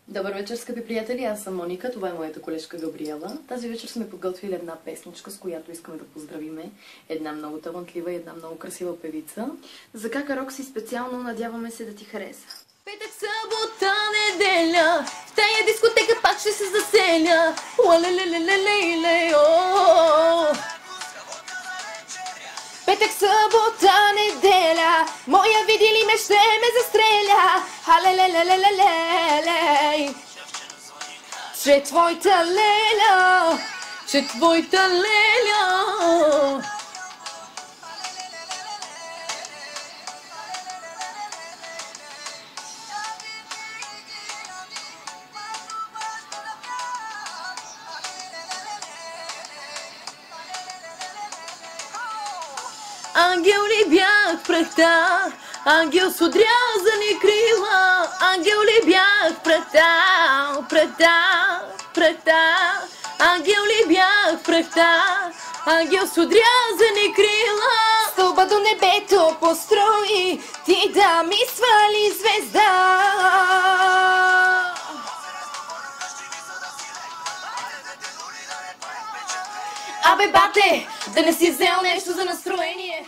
Добър вечер, скъпи приятели! Аз съм Моника, това е моята колежка Габриела. Тази вечер сме подготвили една песничка, с която искаме да поздравиме една много талантлива и една много красива певица. За Кака Рокси специално, надяваме се да ти хареса. Петък, събота, неделя, в тая дискотека пак ще се заселя. Петък, събота, неделя, моя види ли ме ще ме застреля. Халелелелелелелей. Че твоята леля, че твоята леля. Ангел ли бях в прахта, ангел с отрязани крила, ангел ли бях в прахта, ангел ли бях в прахта, ангел с отрязани крила. Стълба до небето построи, ти да ми свали звезда. Абе, бате, да не си взел нещо за настроение.